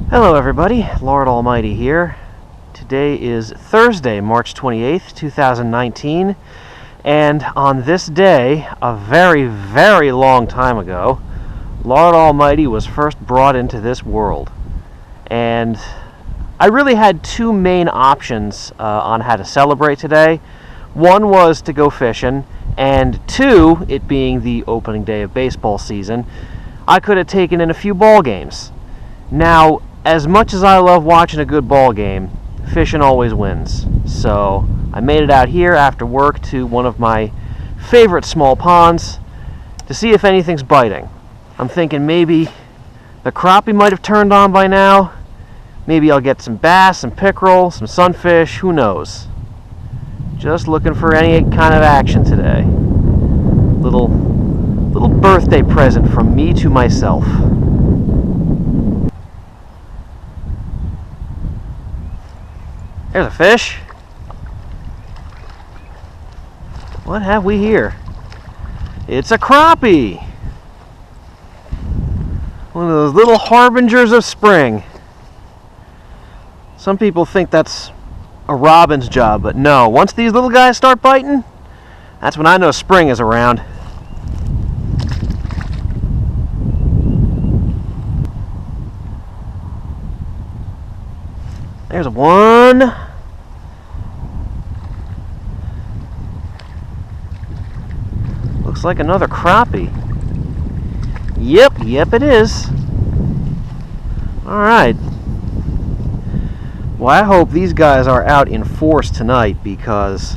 Hello everybody, Lord Almighty here. Today is Thursday, March 28th, 2019, and on this day, a very, very long time ago, Lord Almighty was first brought into this world. And I really had two main options on how to celebrate today. One was to go fishing, and two, it being the opening day of baseball season, I could have taken in a few ball games. Now, as much as I love watching a good ball game, fishing always wins. So I made it out here after work to one of my favorite small ponds to see if anything's biting. I'm thinking maybe the crappie might have turned on by now. Maybe I'll get some bass, some pickerel, some sunfish, who knows. Just looking for any kind of action today. Little birthday present from me to myself. There's a fish. What have we here? It's a crappie. One of those little harbingers of spring. Some people think that's a robin's job, but no. Once these little guys start biting, that's when I know spring is around. There's one. Looks like another crappie. Yep it is. Alright. Well, I hope these guys are out in force tonight, because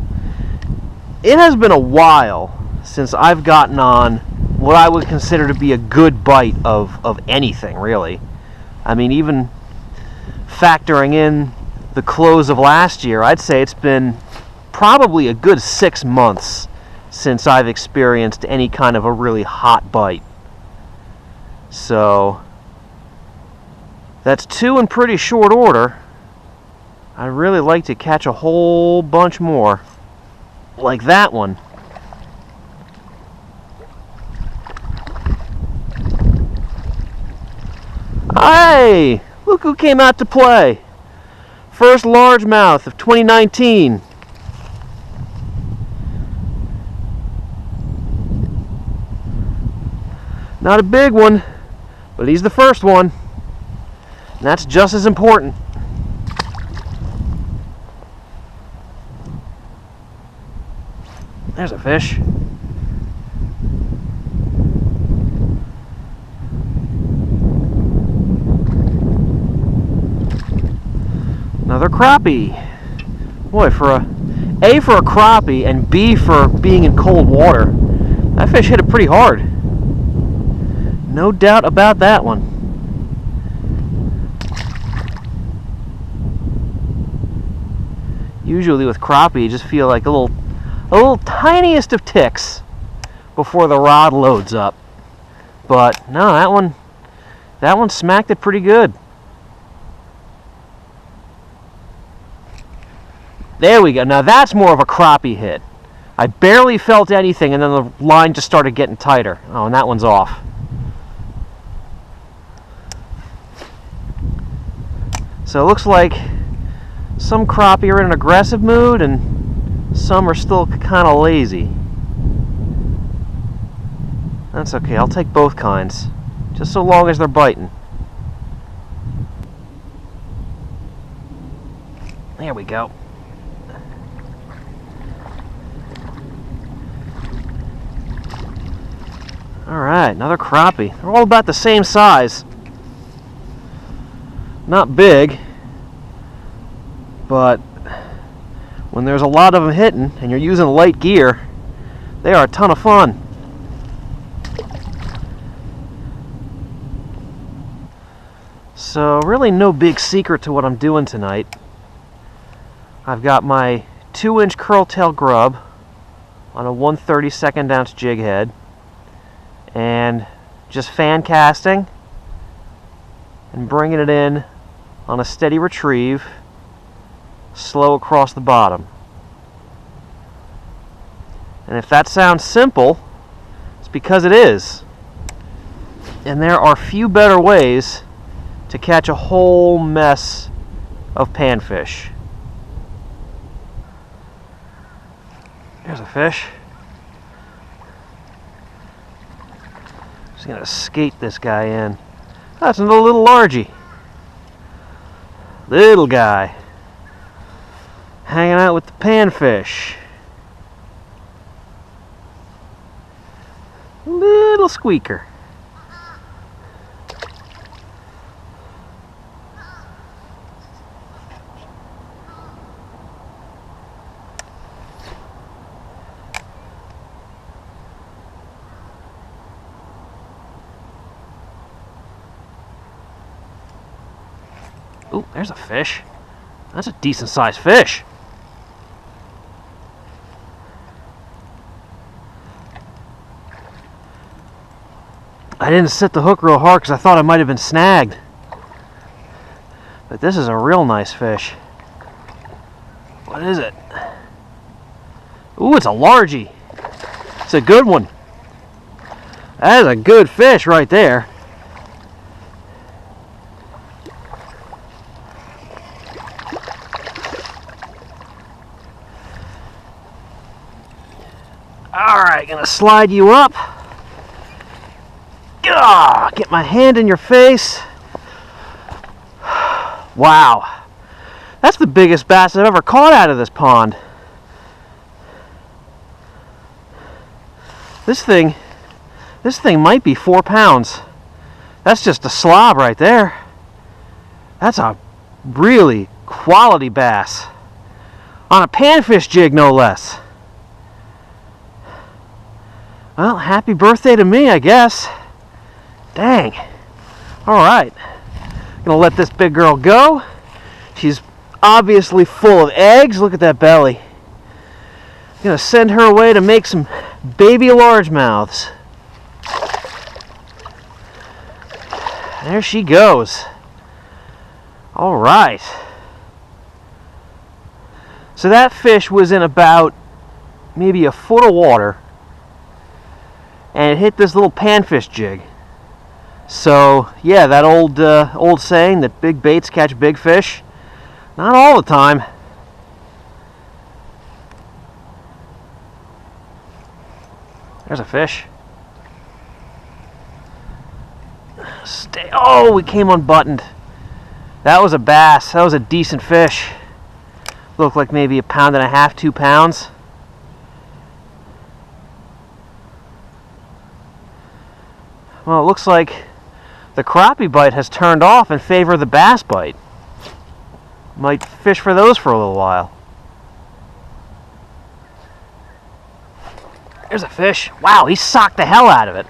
it has been a while since I've gotten on what I would consider to be a good bite of anything, really. I mean, even factoring in the close of last year, I'd say it's been probably a good 6 months since I've experienced any kind of a really hot bite. So that's two in pretty short order. I'd really like to catch a whole bunch more, like that one. Hey! Look who came out to play. First largemouth of 2019. Not a big one, but he's the first one. And that's just as important. There's a fish. Another crappie. Boy, for a crappie and B for being in cold water, that fish hit it pretty hard. No doubt about that one. Usually with crappie, you just feel like a little tiniest of ticks before the rod loads up. But no, that one smacked it pretty good. There we go. Now that's more of a crappie hit. I barely felt anything, and then the line just started getting tighter. Oh, and that one's off. So it looks like some crappie are in an aggressive mood, and some are still kind of lazy. That's okay. I'll take both kinds, just so long as they're biting. There we go. Alright, another crappie. They're all about the same size. Not big, but when there's a lot of them hitting and you're using light gear, they are a ton of fun. So really no big secret to what I'm doing tonight. I've got my 2-inch curltail grub on a 1/32 ounce jig head, and just fan casting and bringing it in on a steady retrieve, slow across the bottom. And if that sounds simple, it's because it is. And there are few better ways to catch a whole mess of panfish. There's a fish. Just gonna skate this guy in. That's another little largie. Little guy. Hanging out with the panfish. Little squeaker. Ooh, there's a fish. That's a decent sized fish. I didn't set the hook real hard because I thought I might have been snagged. But this is a real nice fish. What is it? Ooh, it's a largie. It's a good one. That is a good fish right there. Alright, gonna slide you up. Get my hand in your face. Wow. That's the biggest bass I've ever caught out of this pond. This thing might be 4 pounds. That's just a slob right there. That's a really quality bass. On a panfish jig, no less. Well, happy birthday to me, I guess. Dang. Alright. Gonna let this big girl go. She's obviously full of eggs. Look at that belly. Gonna send her away to make some baby largemouths. There she goes. Alright. So that fish was in about maybe a foot of water. And it hit this little panfish jig. So yeah, that old saying that big baits catch big fish, not all the time. There's a fish. Stay. Oh, we came unbuttoned. That was a bass. That was a decent fish. Looked like maybe 1.5 pounds, 2 pounds. Well, it looks like the crappie bite has turned off in favor of the bass bite. Might fish for those for a little while. There's a fish. Wow, he socked the hell out of it.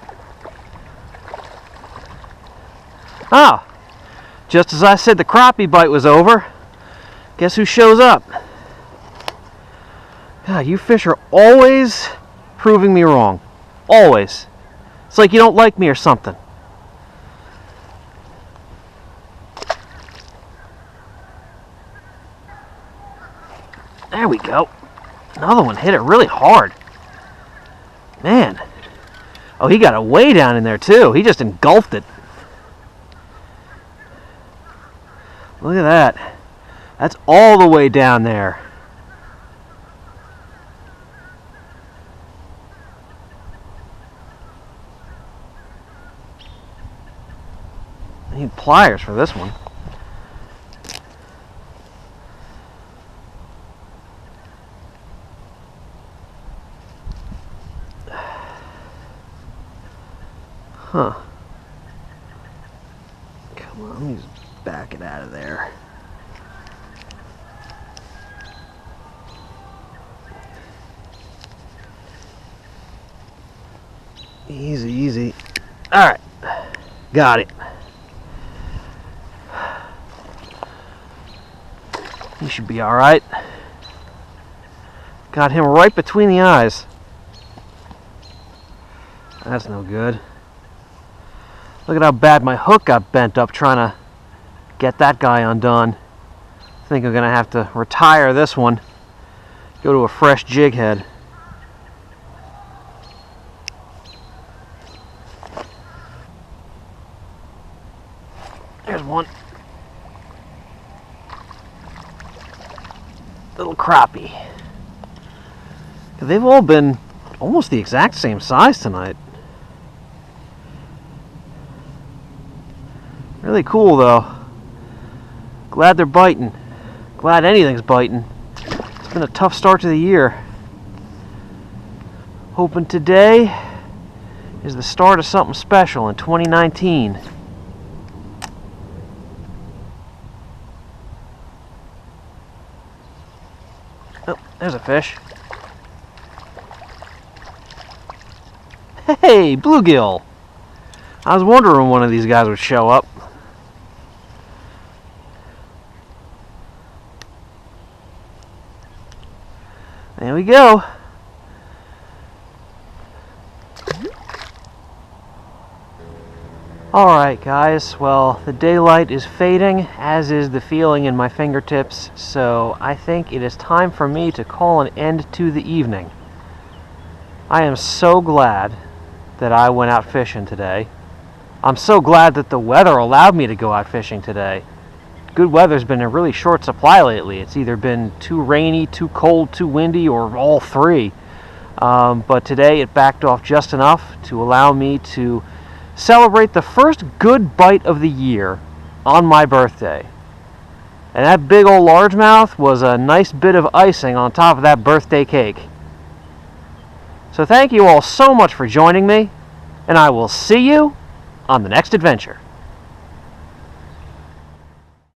Oh, just as I said the crappie bite was over, guess who shows up? God, you fish are always proving me wrong. Always. It's like you don't like me or something. There we go. Another one hit it really hard. Man. Oh, he got it way down in there too. He just engulfed it. Look at that. That's all the way down there. I need pliers for this one. Huh. Come on, let me just back it out of there. Easy, easy. Alright. Got it. He should be alright. Got him right between the eyes. That's no good. Look at how bad my hook got bent up trying to get that guy undone. I think I'm going to have to retire this one. Go to a fresh jig head. There's one. Little crappie. They've all been almost the exact same size tonight. Really cool though. Glad they're biting. Glad anything's biting. It's been a tough start to the year. Hoping today is the start of something special in 2019. Oh, there's a fish. Hey, bluegill! I was wondering when one of these guys would show up. There we go. Alright guys, well, the daylight is fading, as is the feeling in my fingertips, so I think it is time for me to call an end to the evening. I am so glad that I went out fishing today. I'm so glad that the weather allowed me to go out fishing today. Good weather's been in really short supply lately. It's either been too rainy, too cold, too windy, or all three. But today it backed off just enough to allow me to celebrate the first good bite of the year on my birthday. And that big old largemouth was a nice bit of icing on top of that birthday cake. So thank you all so much for joining me, and I will see you on the next adventure.